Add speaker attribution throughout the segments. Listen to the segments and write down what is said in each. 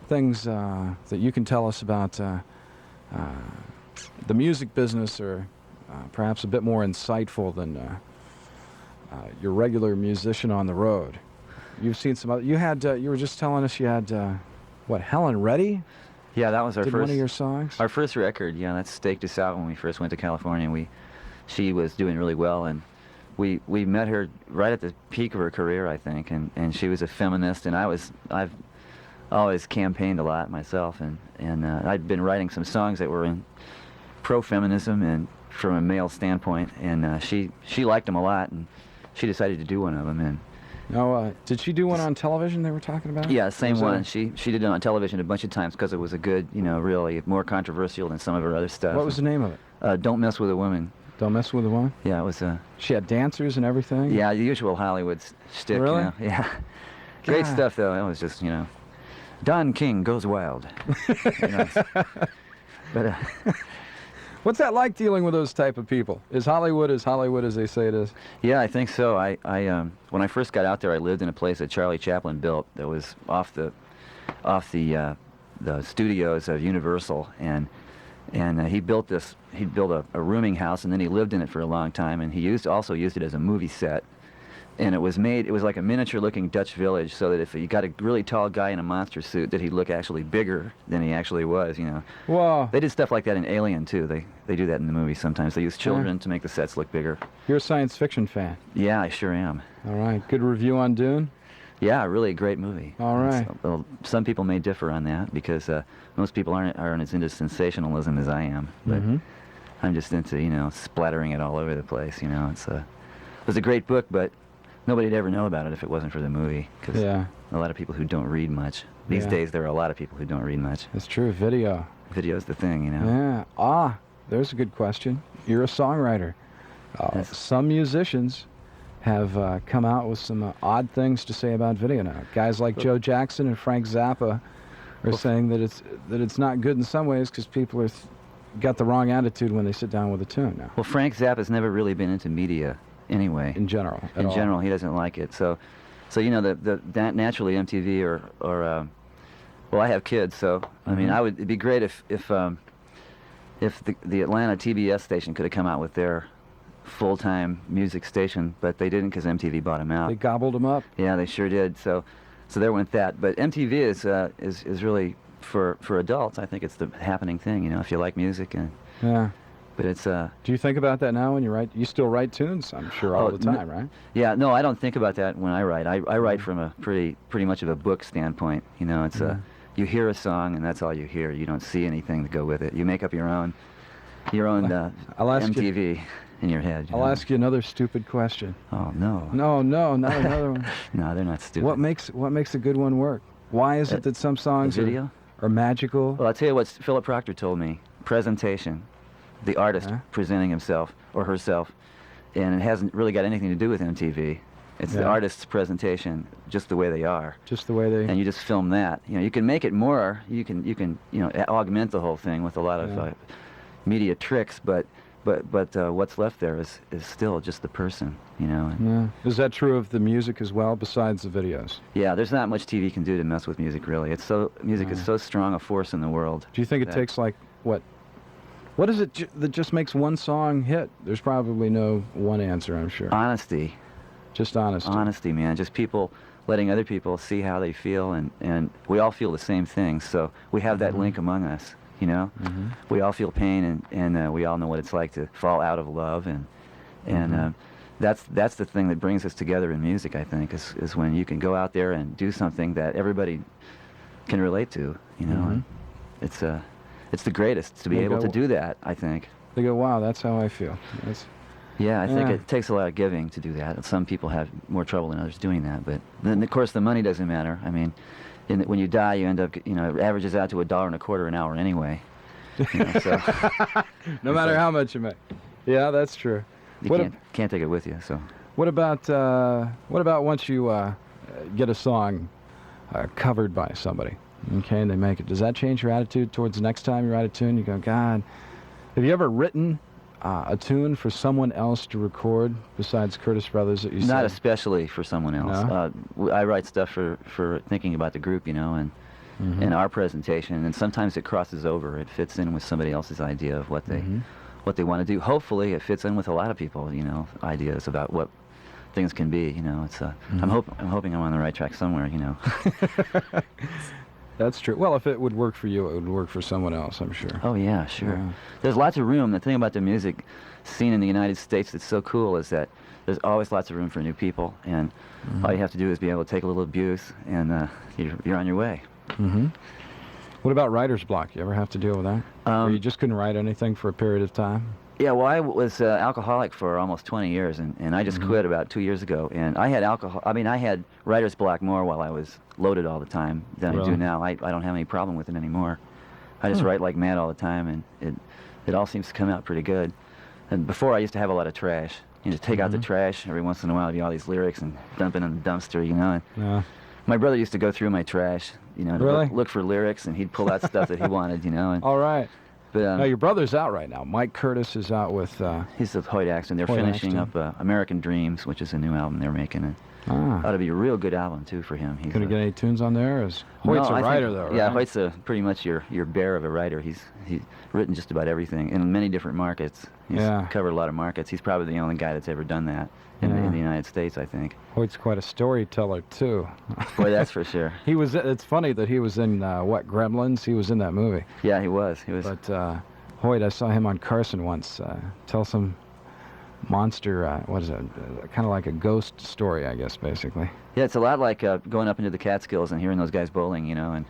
Speaker 1: things that you can tell us about the music business are perhaps a bit more insightful than your regular musician on the road? You've seen some other... you were just telling us you had, what, Helen Reddy?
Speaker 2: Yeah, that was our
Speaker 1: Did
Speaker 2: first...
Speaker 1: one of your songs?
Speaker 2: Our first record, yeah, that staked us out when we first went to California. She was doing really well, and we met her right at the peak of her career, I think, and she was a feminist, and I've always campaigned a lot myself, and I'd been writing some songs that were in pro-feminism and from a male standpoint, and she liked them a lot, and she decided to do one of them. And
Speaker 1: no, did she do one on television they were talking about?
Speaker 2: yeah, same one. She did it on television a bunch of times because it was a good, really more controversial than some of her other stuff.
Speaker 1: What was the name of it?
Speaker 2: Don't Mess with a Woman.
Speaker 1: Don't Mess with a Woman?
Speaker 2: Yeah, it was
Speaker 1: She had dancers and everything?
Speaker 2: Yeah, the usual Hollywood shtick.
Speaker 1: Really?
Speaker 2: Yeah. Great stuff, though. It was just, Don King goes wild. But
Speaker 1: what's that like dealing with those type of people? Is Hollywood as Hollywood as they say it is?
Speaker 2: Yeah, I think so. I when I first got out there, I lived in a place that Charlie Chaplin built that was off the studios of Universal, and he built a rooming house, and then he lived in it for a long time, and he also used it as a movie set. And it was like a miniature-looking Dutch village, so that if you got a really tall guy in a monster suit, that he'd look actually bigger than he actually was,
Speaker 1: Wow.
Speaker 2: They did stuff like that in Alien, too. They do that in the movies sometimes. They use children to make the sets look bigger.
Speaker 1: You're a science fiction fan.
Speaker 2: Yeah, I sure am.
Speaker 1: All right. Good review on Dune?
Speaker 2: Yeah, really a great movie.
Speaker 1: All right.
Speaker 2: Well, some people may differ on that, because most people aren't as into sensationalism as I am. But I'm just into, splattering it all over the place, It was a great book, but nobody'd ever know about it if it wasn't for the movie, because a lot of people who don't read much. These days, there are a lot of people who don't read much.
Speaker 1: That's true. Video.
Speaker 2: Video's the thing,
Speaker 1: Yeah. There's a good question. You're a songwriter.
Speaker 2: Yes.
Speaker 1: Some musicians have come out with some odd things to say about video now. Guys like Joe Jackson and Frank Zappa are saying that it's not good in some ways because people are got the wrong attitude when they sit down with a tune now.
Speaker 2: Well, Frank Zappa's never really been into media. Anyway,
Speaker 1: in general,
Speaker 2: he doesn't like it. So that naturally MTV or well, I have kids, so I mean, it'd be great if the Atlanta TBS station could have come out with their full-time music station, but they didn't because MTV bought them out.
Speaker 1: They gobbled them up.
Speaker 2: Yeah, they sure did. So there went that. But MTV is really for adults. I think it's the happening thing. If you like music and
Speaker 1: yeah.
Speaker 2: But it's
Speaker 1: Do you think about that now when you write? You still write tunes, I'm sure, all the time, right?
Speaker 2: Yeah, no, I don't think about that when I write. I write from a pretty much of a book standpoint. It's you hear a song and that's all you hear. You don't see anything to go with it. You make up your own MTV in your head.
Speaker 1: I'll ask you another stupid question.
Speaker 2: Oh no.
Speaker 1: No, not another one.
Speaker 2: No, they're not stupid.
Speaker 1: What makes a good one work? Why is it that some songs are magical?
Speaker 2: Well, I'll tell you what Philip Proctor told me. Presentation. The artist presenting himself or herself, and it hasn't really got anything to do with MTV. It's the artist's presentation, just the way they are.
Speaker 1: Just the way they...
Speaker 2: And you just film that. You can make it more. You can augment the whole thing with a lot of media tricks, but what's left there is still just the person,
Speaker 1: Yeah. Is that true of the music as well, besides the videos?
Speaker 2: Yeah, there's not much TV can do to mess with music, really. Music is so strong a force in the world.
Speaker 1: Do you think it takes what is it that just makes one song hit? There's probably no one answer, I'm sure.
Speaker 2: Honesty.
Speaker 1: Just honesty.
Speaker 2: Honesty, man. Just people letting other people see how they feel, and we all feel the same thing, so we have that link among us, We all feel pain, and we all know what it's like to fall out of love, and that's the thing that brings us together in music, I think, is when you can go out there and do something that everybody can relate to, and it's the greatest to be able to do that, I think.
Speaker 1: They go, wow, that's how I feel.
Speaker 2: Yeah, I think it takes a lot of giving to do that. Some people have more trouble than others doing that, but then, of course, the money doesn't matter. I mean, when you die, you end up, it averages out to $1.25 an hour anyway. So
Speaker 1: no matter how much you make. Yeah, that's true.
Speaker 2: You can't take it with you. So
Speaker 1: what about once you get a song covered by somebody? Okay, and they make it. Does that change your attitude towards the next time you write a tune? You go, God, have you ever written a tune for someone else to record besides Curtis Brothers that you
Speaker 2: Not especially for someone else.
Speaker 1: No?
Speaker 2: I write stuff for thinking about the group, and in our presentation, and sometimes it crosses over. It fits in with somebody else's idea of what they want to do. Hopefully, it fits in with a lot of people, you know, ideas about what things can be. You know, it's I'm hoping I'm on the right track somewhere. You know.
Speaker 1: That's true. Well, if it would work for you, it would work for someone else, I'm sure.
Speaker 2: Oh yeah, sure.
Speaker 1: Yeah.
Speaker 2: There's lots of room. The thing about the music scene in the United States that's so cool is that there's always lots of room for new people, and all you have to do is be able to take a little abuse, and you're on your way.
Speaker 1: What about writer's block? You ever have to deal with that? Or you just couldn't write anything for a period of time?
Speaker 2: Yeah, well, I was alcoholic for almost 20 years, and I just quit about 2 years ago. And I had I had writer's block more while I was loaded all the time than I do now. I don't have any problem with it anymore. I just write like mad all the time, and it all seems to come out pretty good. And before, I used to have a lot of trash. You just take out the trash every once in a while, be all these lyrics and dump it in the dumpster, you know. And my brother used to go through my trash, you know, to look for lyrics, and he'd pull out stuff that he wanted, you know. And,
Speaker 1: all right.
Speaker 2: But
Speaker 1: now your brother's out right now. Mike Curtis is out with.
Speaker 2: He's with Hoyt Axton. They're finishing up American Dreams, which is a new album they're making. And ought to be a real good album too for him. He's
Speaker 1: gonna get any tunes on there? Is Hoyt's a writer though? Right?
Speaker 2: Yeah, Hoyt's pretty much your bear of a writer. He's written just about everything in many different markets. He's covered a lot of markets. He's probably the only guy that's ever done that in the United States, I think.
Speaker 1: Hoyt's quite a storyteller too.
Speaker 2: Boy, that's for sure.
Speaker 1: He was. It's funny that he was in Gremlins. He was in that movie.
Speaker 2: Yeah, he was.
Speaker 1: But Hoyt, I saw him on Carson once. Tell some monster. What is it? Kind of like a ghost story, I guess, basically.
Speaker 2: Yeah, it's a lot like going up into the Catskills and hearing those guys bowling, you know, and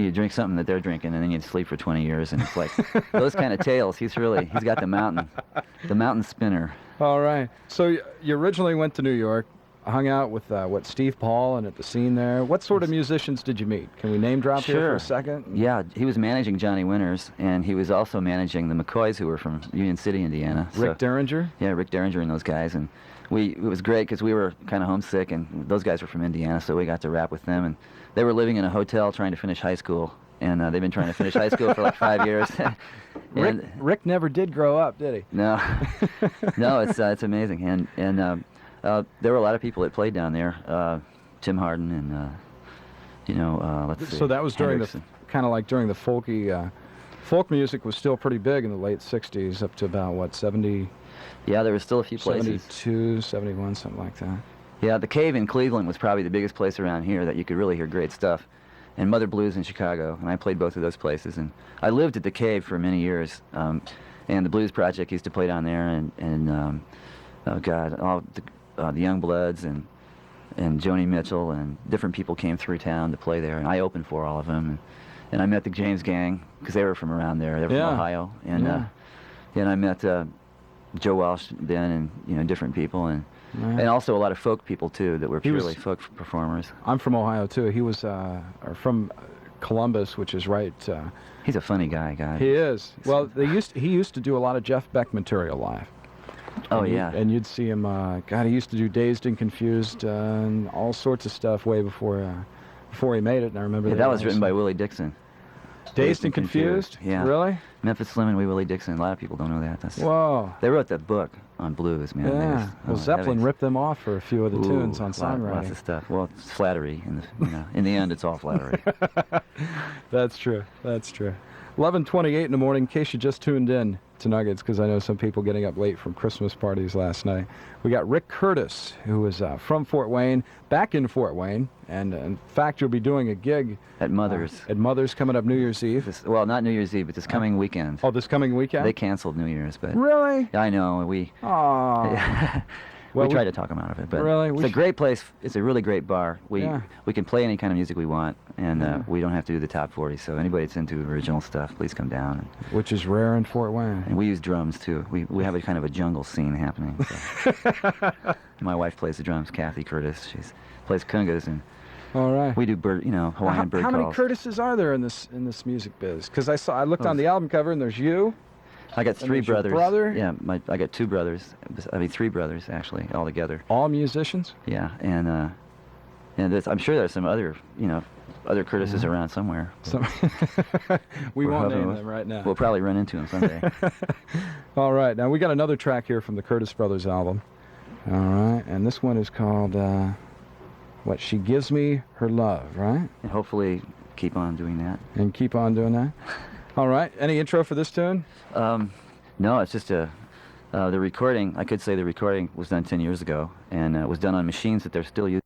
Speaker 2: you drink something that they're drinking, and then you sleep for 20 years, and it's like those kind of tales. He's got the mountain spinner.
Speaker 1: All right. So you originally went to New York, hung out with Steve Paul and at the scene there. What sort of musicians did you meet? Can we name drop here for a second?
Speaker 2: Yeah, he was managing Johnny Winters, and he was also managing the McCoys, who were from Union City, Indiana.
Speaker 1: Rick Derringer?
Speaker 2: Yeah, Rick Derringer and those guys, and it was great because we were kind of homesick, and those guys were from Indiana, so we got to rap with them, and they were living in a hotel trying to finish high school, and they've been trying to finish high school for like 5 years.
Speaker 1: Rick never did grow up, did he?
Speaker 2: No, no, it's amazing, and there were a lot of people that played down there. Tim Hardin and let's see.
Speaker 1: So that was during
Speaker 2: Hendrickson.
Speaker 1: kind of like during the folky. Folk music was still pretty big in the late '60s, up to about 70.
Speaker 2: Yeah, there were still a few places.
Speaker 1: 72, 71, something like that.
Speaker 2: Yeah, the Cave in Cleveland was probably the biggest place around here that you could really hear great stuff. And Mother Blues in Chicago, and I played both of those places. And I lived at the Cave for many years, and the Blues Project used to play down there, and oh God, all the Young Bloods and Joni Mitchell and different people came through town to play there, and I opened for all of them. And I met the James Gang because they were from around there. They were from Ohio, and I met Joe Walsh then, and different people, and also a lot of folk people too that were purely folk performers.
Speaker 1: I'm from Ohio too. He was from Columbus, which is right.
Speaker 2: He's a funny guy,
Speaker 1: He is. Well, he used to do a lot of Jeff Beck material live.
Speaker 2: Oh, yeah.
Speaker 1: And you'd see him, God, he used to do Dazed and Confused and all sorts of stuff way before he made it, and I remember
Speaker 2: that was written by Willie Dixon.
Speaker 1: Dazed and Confused?
Speaker 2: Yeah.
Speaker 1: Really?
Speaker 2: Memphis Slim and Wee Willie Dixon. A lot of people don't know that.
Speaker 1: Whoa.
Speaker 2: They wrote that book on blues, man.
Speaker 1: Yeah. Well, Zeppelin ripped them off for a few of the tunes on songwriting.
Speaker 2: Lots of stuff. Well, it's flattery. In the end, it's all flattery.
Speaker 1: That's true. That's true. 11:28 in the morning, in case you just tuned in to Nuggets, because I know some people getting up late from Christmas parties last night. We got Rick Curtis, who is from Fort Wayne, back in Fort Wayne, and in fact, you'll be doing a gig
Speaker 2: at Mother's.
Speaker 1: At Mother's coming up New Year's Eve.
Speaker 2: Well, not New Year's Eve, but this coming weekend.
Speaker 1: Oh, this coming weekend?
Speaker 2: They canceled New Year's, but
Speaker 1: really?
Speaker 2: I know
Speaker 1: Aww.
Speaker 2: Well, we try to talk them out of it, but
Speaker 1: really?
Speaker 2: It's a great place. It's a really great bar. We can play any kind of music we want, and we don't have to do the top 40. So anybody that's into original stuff, please come down.
Speaker 1: Which is rare in Fort Wayne.
Speaker 2: And we use drums too. We have a kind of a jungle scene happening. So. My wife plays the drums, Kathy Curtis. She plays congas, and
Speaker 1: all right.
Speaker 2: We do Hawaiian bird calls.
Speaker 1: How many Curtises are there in this music biz? Because I looked on the album cover, and there's you.
Speaker 2: I got three brothers.
Speaker 1: Your brother?
Speaker 2: Yeah, I got two brothers. I mean, three brothers actually, all together.
Speaker 1: All musicians?
Speaker 2: Yeah, and I'm sure there's some other other Curtises around somewhere.
Speaker 1: We won't name them right now.
Speaker 2: We'll probably run into them someday.
Speaker 1: All right, now we got another track here from the Curtis Brothers album. All right, and this one is called What She Gives Me Her Love, right?
Speaker 2: And hopefully keep on doing that.
Speaker 1: And keep on doing that. All right. Any intro for this tune?
Speaker 2: No, it's just the recording. I could say the recording was done 10 years ago, and it was done on machines that they're still using.